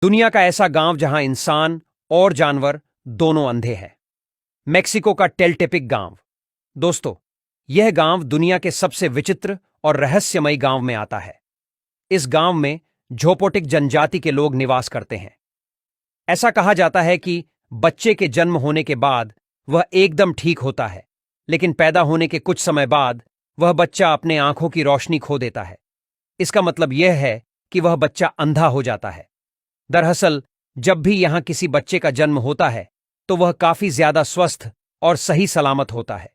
दुनिया का ऐसा गांव जहां इंसान और जानवर दोनों अंधे हैं। मेक्सिको का टेलटेपिक गांव। दोस्तों, यह गांव दुनिया के सबसे विचित्र और रहस्यमयी गांव में आता है। इस गांव में झोपोटिक जनजाति के लोग निवास करते हैं। ऐसा कहा जाता है कि बच्चे के जन्म होने के बाद वह एकदम ठीक होता है, लेकिन पैदा होने के कुछ समय बाद वह बच्चा अपने आंखों की रोशनी खो देता है। इसका मतलब यह है कि वह बच्चा अंधा हो जाता है। दरअसल, जब भी यहां किसी बच्चे का जन्म होता है तो वह काफी ज्यादा स्वस्थ और सही सलामत होता है,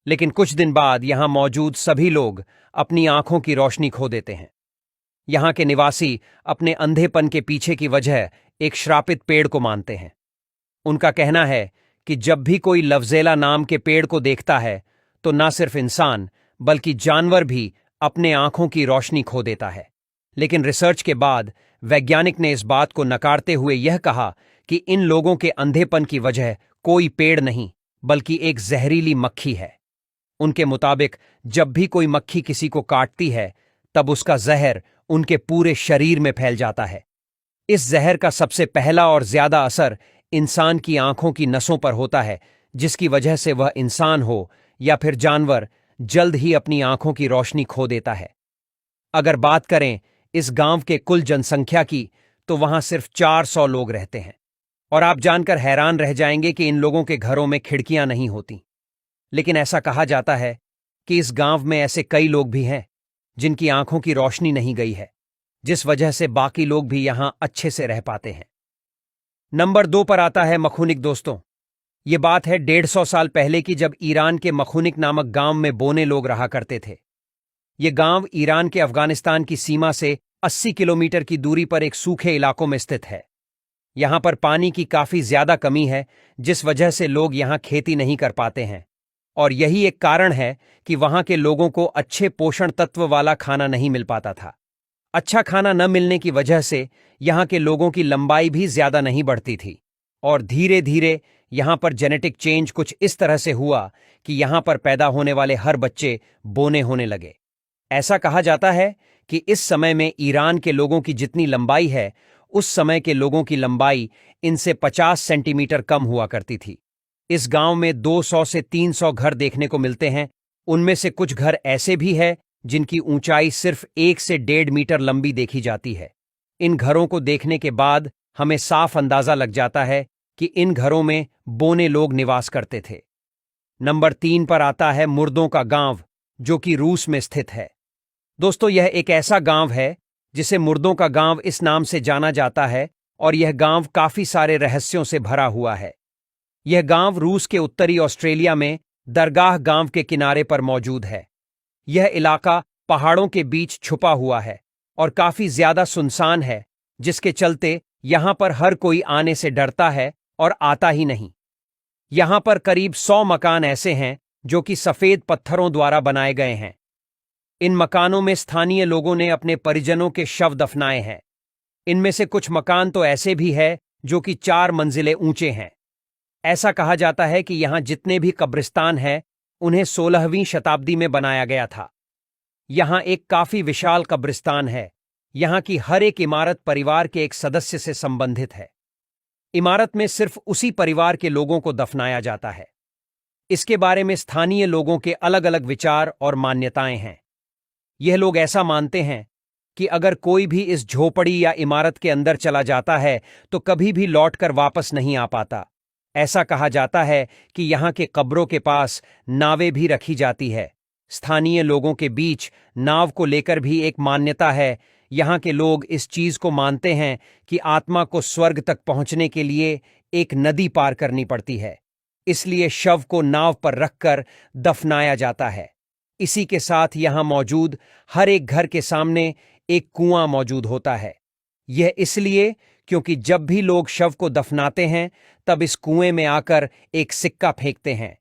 लेकिन कुछ दिन बाद यहां मौजूद सभी लोग अपनी आंखों की रोशनी खो देते हैं। यहां के निवासी अपने अंधेपन के पीछे की वजह एक श्रापित पेड़ को मानते हैं। उनका कहना है कि जब भी कोई लवजेला नाम के पेड़ को देखता है तो न सिर्फ इंसान बल्कि जानवर भी अपने आंखों की रोशनी खो देता है। लेकिन रिसर्च के बाद वैज्ञानिक ने इस बात को नकारते हुए यह कहा कि इन लोगों के अंधेपन की वजह कोई पेड़ नहीं बल्कि एक जहरीली मक्खी है। उनके मुताबिक जब भी कोई मक्खी किसी को काटती है तब उसका जहर उनके पूरे शरीर में फैल जाता है। इस जहर का सबसे पहला और ज्यादा असर इंसान की आंखों की नसों पर होता है, जिसकी वजह से वह इंसान हो या फिर जानवर जल्द ही अपनी आंखों की रोशनी खो देता है। अगर बात करें इस गांव के कुल जनसंख्या की तो वहां सिर्फ 400 लोग रहते हैं, और आप जानकर हैरान रह जाएंगे कि इन लोगों के घरों में खिड़कियां नहीं होती। लेकिन ऐसा कहा जाता है कि इस गांव में ऐसे कई लोग भी हैं जिनकी आंखों की रोशनी नहीं गई है, जिस वजह से बाकी लोग भी यहां अच्छे से रह पाते हैं। नंबर 2 पर आता है मखूनिक। दोस्तों, ये बात है 150 साल पहले की, जब ईरान के मखूनिक नामक गांव में बोने लोग रहा करते थे। ये गांव ईरान के अफगानिस्तान की सीमा से 80 किलोमीटर की दूरी पर एक सूखे इलाकों में स्थित है। यहां पर पानी की काफी ज्यादा कमी है, जिस वजह से लोग यहां खेती नहीं कर पाते हैं, और यही एक कारण है कि वहां के लोगों को अच्छे पोषण तत्व वाला खाना नहीं मिल पाता था। अच्छा खाना न मिलने की वजह से यहां के लोगों की लंबाई भी ज्यादा नहीं बढ़ती थी, और धीरे धीरे यहां पर जेनेटिक चेंज कुछ इस तरह से हुआ कि यहां पर पैदा होने वाले हर बच्चे बोने होने लगे। ऐसा कहा जाता है कि इस समय में ईरान के लोगों की जितनी लंबाई है, उस समय के लोगों की लंबाई इनसे 50 सेंटीमीटर कम हुआ करती थी। इस गांव में 200 से 300 घर देखने को मिलते हैं। उनमें से कुछ घर ऐसे भी हैं जिनकी ऊंचाई सिर्फ 1 से 1.5 मीटर लंबी देखी जाती है। इन घरों को देखने के बाद हमें साफ अंदाजा लग जाता है कि इन घरों में बोने लोग निवास करते थे। नंबर 3 पर आता है मुर्दों का गांव, जो कि रूस में स्थित है। दोस्तों, यह एक ऐसा गांव है जिसे मुर्दों का गांव इस नाम से जाना जाता है, और यह गांव काफी सारे रहस्यों से भरा हुआ है। यह गांव रूस के उत्तरी ऑस्ट्रेलिया में दरगाह गांव के किनारे पर मौजूद है। यह इलाका पहाड़ों के बीच छुपा हुआ है और काफी ज्यादा सुनसान है, जिसके चलते यहां पर हर कोई आने से डरता है और आता ही नहीं। यहां पर करीब 100 मकान ऐसे हैं जो कि सफेद पत्थरों द्वारा बनाए गए हैं। इन मकानों में स्थानीय लोगों ने अपने परिजनों के शव दफनाए हैं। इनमें से कुछ मकान तो ऐसे भी हैं जो कि 4 मंजिलें ऊंचे हैं। ऐसा कहा जाता है कि यहां जितने भी कब्रिस्तान हैं, उन्हें 16वीं शताब्दी में बनाया गया था। यहां एक काफी विशाल कब्रिस्तान है। यहां की हर एक इमारत परिवार के एक सदस्य से संबंधित है। इमारत में सिर्फ उसी परिवार के लोगों को दफनाया जाता है। इसके बारे में स्थानीय लोगों के अलग अलग विचार और मान्यताएं हैं। यह लोग ऐसा मानते हैं कि अगर कोई भी इस झोपड़ी या इमारत के अंदर चला जाता है तो कभी भी लौटकर वापस नहीं आ पाता। ऐसा कहा जाता है कि यहां के कब्रों के पास नावें भी रखी जाती है। स्थानीय लोगों के बीच नाव को लेकर भी एक मान्यता है। यहां के लोग इस चीज को मानते हैं कि आत्मा को स्वर्ग तक पहुंचने के लिए एक नदी पार करनी पड़ती है, इसलिए शव को नाव पर रखकर दफनाया जाता है। इसी के साथ यहां मौजूद हर एक घर के सामने एक कुआं मौजूद होता है। यह इसलिए क्योंकि जब भी लोग शव को दफनाते हैं तब इस कुएं में आकर एक सिक्का फेंकते हैं,